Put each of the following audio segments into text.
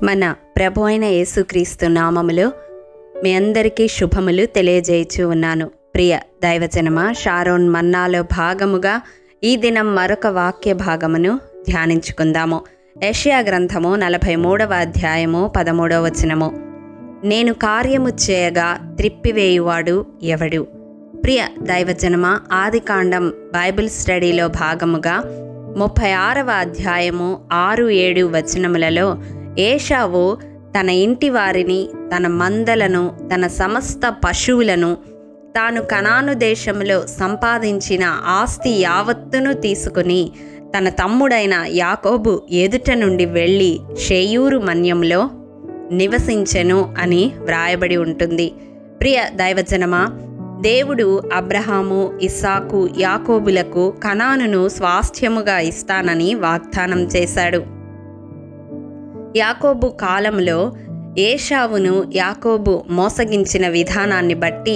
మన ప్రభు అయిన యేసుక్రీస్తు నామములో మీ అందరికీ శుభములు తెలియజేయచ్చు ఉన్నాను. ప్రియ దైవజనమా, షారోన్ మన్నాలో భాగముగా ఈ దినం మరొక వాక్య భాగమును ధ్యానించుకుందాము. యెషయా గ్రంథము 43వ అధ్యాయము 13వ వచనము. నేను కార్యము చేయగా త్రిప్పివేయువాడు ఎవడు? ప్రియ దైవజనమా, ఆదికాండం బైబిల్ స్టడీలో భాగముగా 36వ అధ్యాయము 6-7 వచనములలో ఏషావు తన ఇంటి వారిని, తన మందలను, తన సమస్త పశువులను, తాను కనాను దేశంలో సంపాదించిన ఆస్తి యావత్తును తీసుకుని తన తమ్ముడైన యాకోబు ఎదుట నుండి వెళ్ళి షేయూరు మన్యంలో నివసించెను అని వ్రాయబడి ఉంటుంది. ప్రియ దైవజనమా, దేవుడు అబ్రహాము, ఇస్సాకు, యాకోబులకు కనానును స్వాస్థ్యముగా ఇస్తానని వాగ్దానం చేశాడు. యాకోబు కాలంలో ఏషావును యాకోబు మోసగించిన విధానాన్ని బట్టి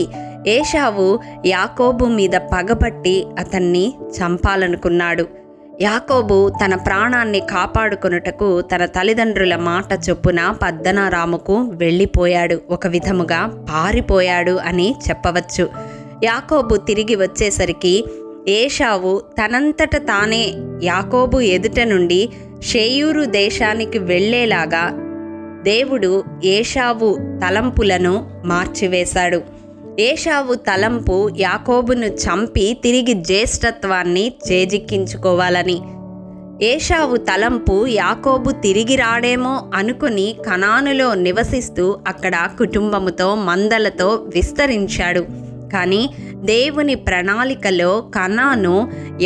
ఏషావు యాకోబు మీద పగబట్టి అతన్ని చంపాలనుకున్నాడు. యాకోబు తన ప్రాణాన్ని కాపాడుకొనుటకు తన తల్లిదండ్రుల మాట చొప్పున పద్దనరాముకు వెళ్ళిపోయాడు, ఒక విధముగా పారిపోయాడు అని చెప్పవచ్చు. యాకోబు తిరిగి వచ్చేసరికి ఏషావు తనంతట తానే యాకోబు ఎదుట నుండి షేయూరు దేశానికి వెళ్ళేలాగా దేవుడు ఏషావు తలంపులను మార్చివేశాడు. ఏషావు తలంపు యాకోబును చంపి తిరిగి జ్యేష్ఠత్వాన్ని చేజిక్కించుకోవాలని. ఏషావు తలంపు యాకోబు తిరిగి రాడేమో అనుకుని కనానులో నివసిస్తూ అక్కడ కుటుంబముతో మందలతో విస్తరించాడు. కానీ దేవుని ప్రణాళికలో కనాను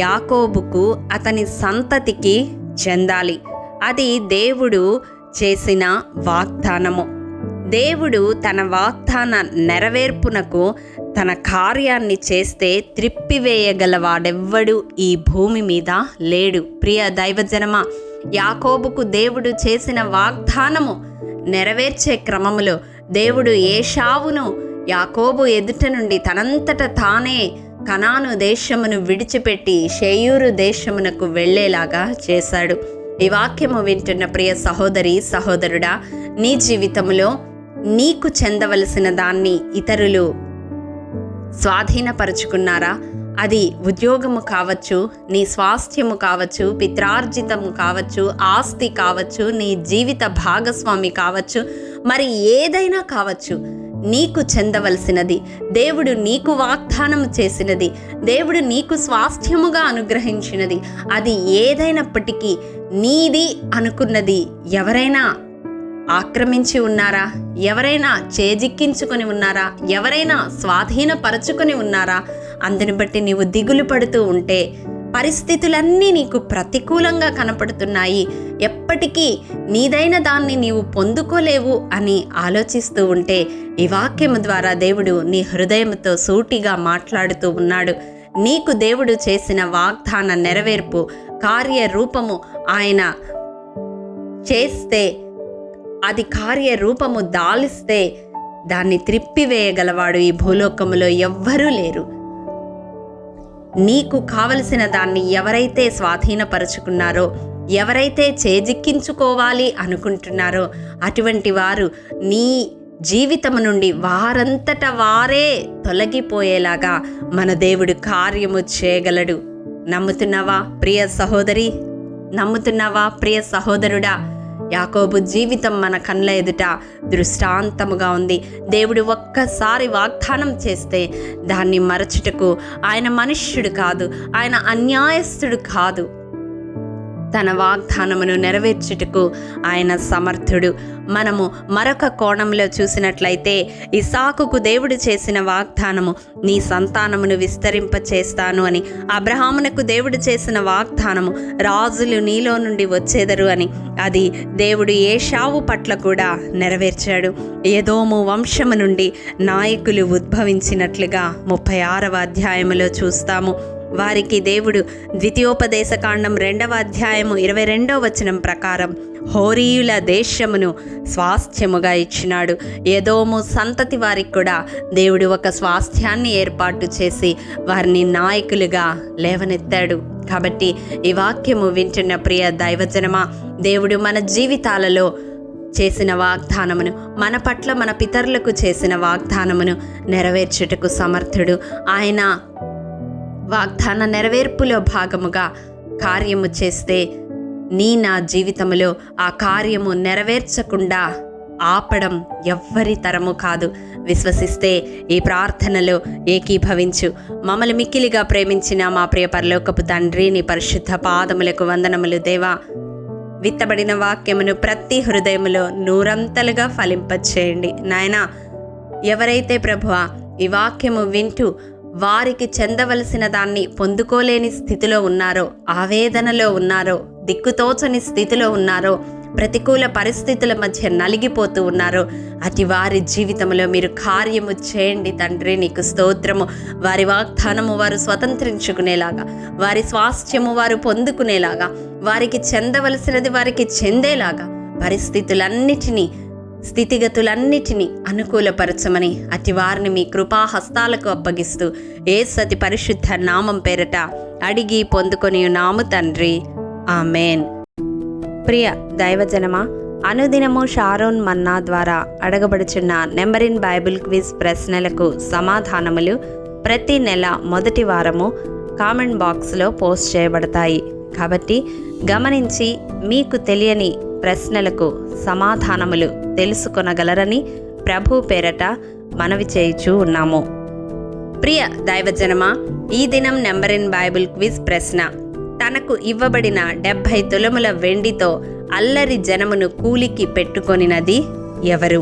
యాకోబుకు, అతని సంతతికి చెందాలి. అది దేవుడు చేసిన వాగ్దానము. దేవుడు తన వాగ్దాన నెరవేర్పునకు తన కార్యాన్ని చేస్తే త్రిప్పివేయగలవాడెవ్వడు ఈ భూమి మీద లేడు. ప్రియ దైవజనమా, యాకోబుకు దేవుడు చేసిన వాగ్దానము నెరవేర్చే క్రమములో దేవుడు ఏషావును యాకోబు ఎదుట నుండి తనంతట తానే కనాను దేశమును విడిచిపెట్టి షేయూరు దేశమునకు వెళ్ళేలాగా చేశాడు. ఈ వాక్యము వింటున్న ప్రియ సహోదరి, సహోదరుడా, నీ జీవితంలో నీకు చెందవలసిన దాన్ని ఇతరులు స్వాధీనపరుచుకున్నారా? అది ఉద్యోగము కావచ్చు, నీ స్వాస్థ్యము కావచ్చు, పిత్రార్జితము కావచ్చు, ఆస్తి కావచ్చు, నీ జీవిత భాగస్వామి కావచ్చు, మరి ఏదైనా కావచ్చు. నీకు చెందవలసినది, దేవుడు నీకు వాగ్దానం చేసినది, దేవుడు నీకు స్వాస్థ్యముగా అనుగ్రహించినది, అది ఏదైనప్పటికీ నీది అనుకున్నది ఎవరైనా ఆక్రమించి ఉన్నారా? ఎవరైనా చేజిక్కించుకొని ఉన్నారా? ఎవరైనా స్వాధీనపరచుకొని ఉన్నారా? అందుని బట్టి నీవు దిగులు పడుతూ ఉంటే, పరిస్థితులన్నీ నీకు ప్రతికూలంగా కనపడుతున్నాయి, ఎప్పటికీ నీదైన దాన్ని నీవు పొందుకోలేవు అని ఆలోచిస్తూ ఉంటే, ఈ వాక్యము ద్వారా దేవుడు నీ హృదయంతో సూటిగా మాట్లాడుతూ ఉన్నాడు. నీకు దేవుడు చేసిన వాగ్దాన నెరవేర్పు కార్యరూపము ఆయన చేస్తే, అది కార్యరూపము దాలిస్తే దాన్ని త్రిప్పివేయగలవాడు ఈ భూలోకములో ఎవ్వరూ లేరు. నీకు కావలసిన దాన్ని ఎవరైతే స్వాధీనపరుచుకున్నారో, ఎవరైతే చేజిక్కించుకోవాలి అనుకుంటున్నారో, అటువంటి వారు నీ జీవితము నుండి వారంతట వారే తొలగిపోయేలాగా మన దేవుడు కార్యము చేయగలడు. నమ్ముతున్నావా ప్రియ సహోదరి? నమ్ముతున్నావా ప్రియ సహోదరుడా? యాకోబు జీవితం మన కళ్ళ ఎదుట దృష్టాంతముగా ఉంది. దేవుడు ఒక్కసారి వాగ్దానం చేస్తే దాన్ని మరచుటకు ఆయన మనుష్యుడు కాదు, ఆయన అన్యాయస్తుడు కాదు. తన వాగ్దానమును నెరవేర్చుటకు ఆయన సమర్థుడు. మనము మరొక కోణంలో చూసినట్లయితే, ఇస్సాకుకు దేవుడు చేసిన వాగ్దానము, నీ సంతానమును విస్తరింపచేస్తాను అని. అబ్రహామునకు దేవుడు చేసిన వాగ్దానము, రాజులు నీలో నుండి వచ్చేదరు అని. అది దేవుడు ఏషావు పట్ల కూడా నెరవేర్చాడు. ఎదోము వంశము నుండి నాయకులు ఉద్భవించినట్లుగా 36వ అధ్యాయములో చూస్తాము. వారికి దేవుడు ద్వితీయోపదేశకాండం 2వ అధ్యాయము 22వ వచనం ప్రకారం హోరీయుల దేశమును స్వాస్థ్యముగా ఇచ్చినాడు. ఎదోము సంతతి వారికి కూడా దేవుడు ఒక స్వాస్థ్యాన్ని ఏర్పాటు చేసి వారిని నాయకులుగా లేవనెత్తాడు. కాబట్టి ఈ వాక్యము వింటున్న ప్రియ దైవజనమా, దేవుడు మన జీవితాలలో చేసిన వాగ్దానమును, మన పట్ల మన పితరులకు చేసిన వాగ్దానమును నెరవేర్చుటకు సమర్థుడు. ఆయన వాగ్దాన నెరవేర్పులో భాగముగా కార్యము చేస్తే నా జీవితంలో ఆ కార్యము నెరవేర్చకుండా ఆపడం ఎవ్వరి తరము కాదు. విశ్వసిస్తే ఈ ప్రార్థనలో ఏకీభవించు. మమ్మల్ని మిక్కిలిగా ప్రేమించిన మా ప్రియ పరలోకపు తండ్రి, నీ పరిశుద్ధ పాదములకు వందనములు. దేవా, విత్తబడిన వాక్యమును ప్రతి హృదయములో నూరంతలుగా ఫలింపచేయండి. నాయనా, ఎవరైతే ప్రభువా ఈ వాక్యము వింటూ వారికి చెందవలసిన దాన్ని పొందుకోలేని స్థితిలో ఉన్నారో, ఆవేదనలో ఉన్నారో, దిక్కుతోచని స్థితిలో ఉన్నారో, ప్రతికూల పరిస్థితుల మధ్య నలిగిపోతూ ఉన్నారో, అటు వారి జీవితంలో మీరు కార్యము చేయండి తండ్రి. నీకు స్తోత్రము. వారి వాగ్దానము వారు స్వతంత్రించుకునేలాగా, వారి స్వాస్థ్యము వారు పొందుకునేలాగా, వారికి చెందవలసినది వారికి చెందేలాగా పరిస్థితులన్నిటినీ, స్థితిగతులన్నిటినీ అనుకూలపరచమని అతి వారిని మీ కృపాహస్తాలకు అప్పగిస్తూ యేసు పరిశుద్ధ నామం పేరట అడిగి పొందుకొని నాము తండ్రి. ఆమెన్. ప్రియ దైవజనమా, అనుదినము షారోన్ మన్నా ద్వారా అడగబడుచున్న నెంబర్ ఇన్ బైబిల్ క్విజ్ ప్రశ్నలకు సమాధానములు ప్రతి నెల మొదటి వారము కామెంట్ బాక్స్లో పోస్ట్ చేయబడతాయి. కాబట్టి గమనించి మీకు తెలియని ప్రశ్నలకు సమాధానములు తెలుసుకొనగలరని ప్రభు పేరట మనవి చేయుచూ ఉన్నాము. ప్రియ దైవజనమా, ఈ దినం నెంబర్ ఇన్ బైబిల్ క్విజ్ ప్రశ్న: తనకు ఇవ్వబడిన 70 తులముల వెండితో అల్లరి జనమును కూలికి పెట్టుకొనినది ఎవరు?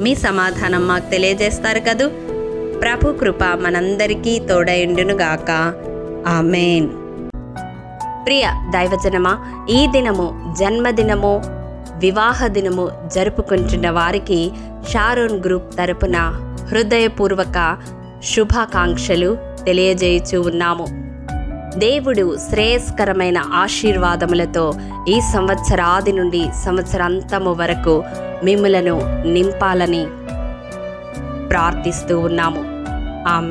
మీ సమాధానం మాకు తెలియజేస్తారు కదూ. ప్రభు కృప మనందరికీ తోడయుండునుగాక. ఆమెన్. ప్రియ దైవజనమా, ఈ దినము జన్మదినము, వివాహ దినము జరుపుకుంటున్న వారికి షారోన్ గ్రూప్ తరపున హృదయపూర్వక శుభాకాంక్షలు తెలియజేయుచూ ఉన్నాము. దేవుడు శ్రేయస్కరమైన ఆశీర్వాదములతో ఈ సంవత్సరాది నుండి సంవత్సరాంతము వరకు మిమ్ములను నింపాలని ప్రార్థిస్తూ ఉన్నాము. ఆమెన్.